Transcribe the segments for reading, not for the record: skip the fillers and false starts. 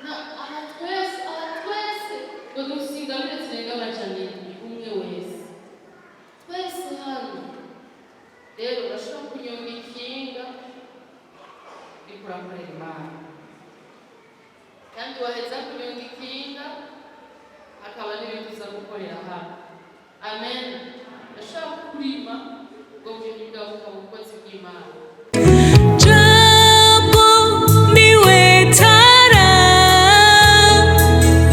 na ahatwese ngo dusigamire turenga amajana umwe wese twese hano rero urashobora kunyonga ikinga rikurakorera Imana kandi waheza kunyonga ikinga hakaba n'ibindi uza gukorera hano. Amen. Ndashaka kurima ngo bwenge bwawe bukaba ubukozi bw'Imana. Jambo niwe tara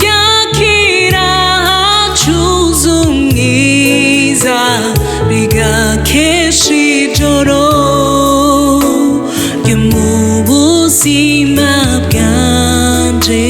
yakira hacuza umwiza bigakesha ijoro ryo mu buzima bwanje.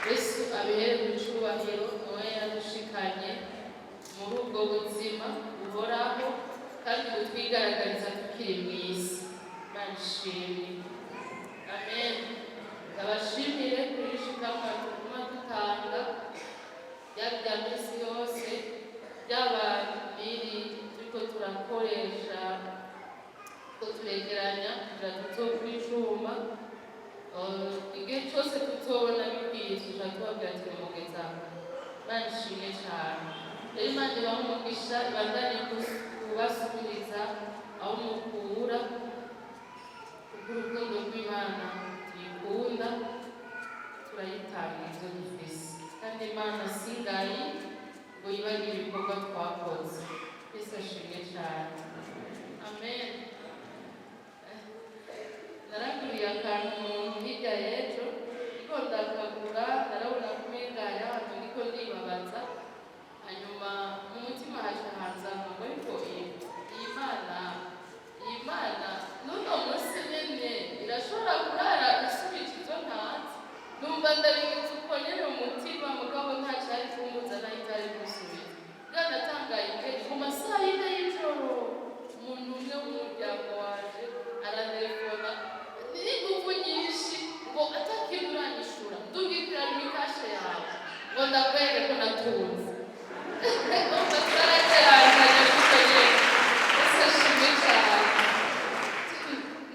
Yesu abihere mu cyubahiro, nawe yadushikanye muri ubwo buzima buhoraho kandi butwigaragariza tukiri mu isi. Barishimye. Amen. Ndabashimire kuri shikamwa tuguma dutanga bya minsi yose, byaba biri turiko turakoresha ko turegeranya kugira tutokwijuma. Igihe cyose tutobona bikwiye tuja tubabwira turi mugeza. Barishimye cyane. Rero Imana ibahe umugisha, ibandanye kubasubiriza aho mukura kubw'urukundo rw'Imana tuyikunda, turayitanga ibyo dufise. Kandi Imana singayi ngo yibagire ibikorwa twakoze. Yesu ashimwe cyane. Amen. Naraguriye akantu umuntu hirya y'ejo, niko ndakagura, narabona kumenga y'ahantu niko ndibabaza. Hanyuma mu mutima haje hanzamo ngo ariko iyi Imana n'uno munsi nyene irashobora kurara isubije izo ntazi. Numva ndabigize uko nyene mu mutima, mugabo nta cyari kumbuza nayo itari gusubiza. Bwanatangaye mu masaha y'ine y'ijoro, umuntu umwe w'umuryango waje aranerefona n'inguvu nyinshi ngo atakintu uranyishura, ndungikira imikashe yawe ngo ndakwereke ko natunze. Numva twarageraganye kuko nyene Yesu ashimwe cyane.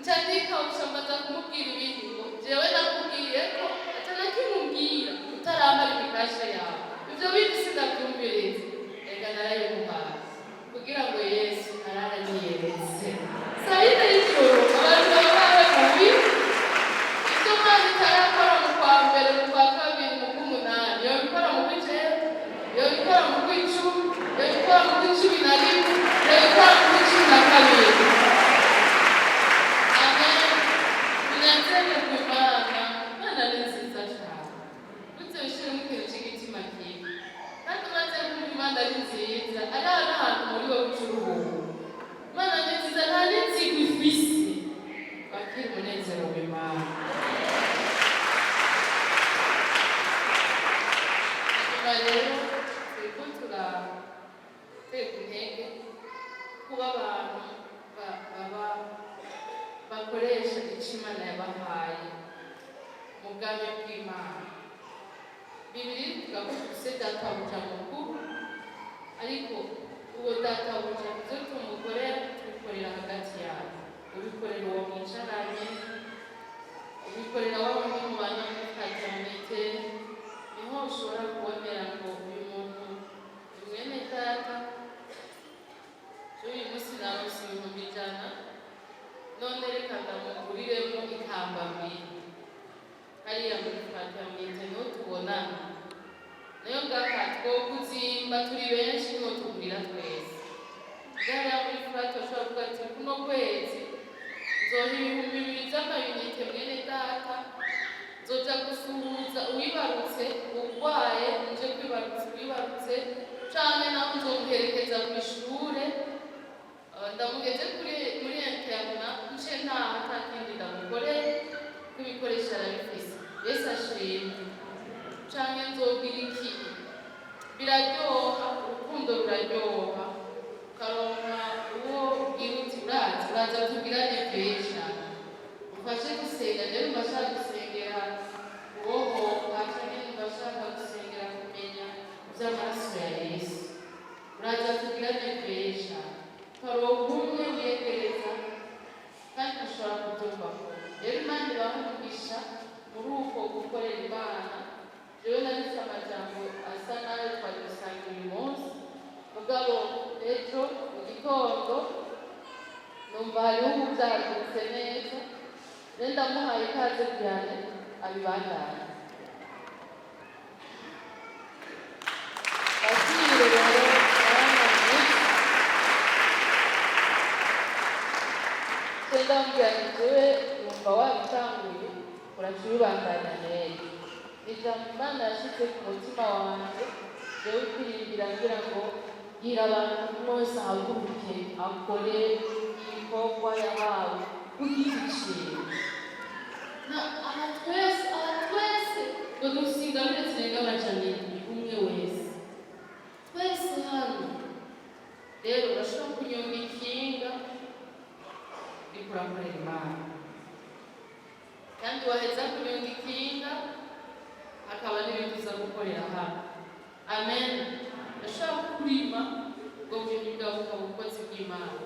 Ncandika ushamaza kumubwira ibindi ngo jewe nakubwiye ko atanakimubwira utarambara imikashe yawe, ibyo bindi sinabyumviriza. Reka narayimuhaye kugira ngo Yesu araranyiyeretse. Saa yine y'ijoro abantu baba babi ibyo Imana itarakora mu kwa mbere, mu kwa kabiri, mu kw'umunani, yobikora mu kw'icenda, yobikora mu kw'icumi, yobikora mu kw'icumi na rimwe, yobikora mu kw'icumi na kabiri. Amen. Binezere ku Imana. Imana ni nziza cyane. Ndetse bishiremo ikintu cy'igitima kibi. Kandi umaze kumva Imana ari nziza, ari ahantu muri wowe ucuruhuka. Imana ni nziza, nta n'inzigo ifise. Bakira umunezero w'Imana. Hanyuma rero turiko turateka intege kuba abantu bakoresha icyo Imana yabahaye mu bwami bw'Imana. Bibiri tuvuga ko dufise databuja mukuru, ariko uwo databuja ibyo tumukorera tubikorera hagati yawe. Ubikorera uwo mwicaranye, ubikorera wa wundi mubana mukajyanete, niho ushobora kubonera ngo uyu muntu ni mwene data. Uyu munsi narose ibihumbi 100, none reka ndamuguriremo ikamba mbiri. Hariya muri Fatamite niho tubonana. Nayo ngaha two kuzimba turi benshi niho tugurira twese. Hariya muri Fatamite ushobora kuvuga ati kuno kwezi nzoha 2,000 by'amayinite mwene data, nzoja gusuhuza uwibarutse, urwaye nje kwibarutse uwibarutse, canke naho nzomuherekeza ku ishure, ndamugeze muri interna nce ntaha atakindi ndamukorera kubikoresha arabifise. Yesu ashimwe. Canke nzogira iki, biraryoha, urukundo ruraryoha, ukaronka uwo bwiruti uraza tugirane pesha, ufashe gusenga. Rero mbashaka gusengera uwohoka, canke mbashaka gusengera kumenya ivy'amaraso ya Yesu, uraza tugirane pesha, ukaronka umwe wiyegereza kandi ushobora kutumvako. Rero Imana ibahe umugisha muri uko gukorera Imana. Jewe nanditse amajambo asa nayo twari gusangira uyu munsi, mugabo ejo mu gitondo numva hariho ububyarutse neza, rero ndamuhaye ikaze cyane abibandanye. Bakire rero ndambwira nti jewe numva wabitanguye uracubibandanya neza. Ijambo Imana yashyize ku mutima wanjye, jewe kwirindira ngira ngo gira abantu bose ahaguruke akore ibikorwa yahawe ku giti ciwe. Aha twese ngo dusingabire zirenga amajana umwe wese twese hano rero urashobora kunyonga ikinga rikurakorera Imana kandi waheza kunyonga ikinga hakaba n'ibindi uza gukorera hano. Amen. Urashobora kurima ubwo bumenyi bwawe ukaba ubukozi bw'Imana.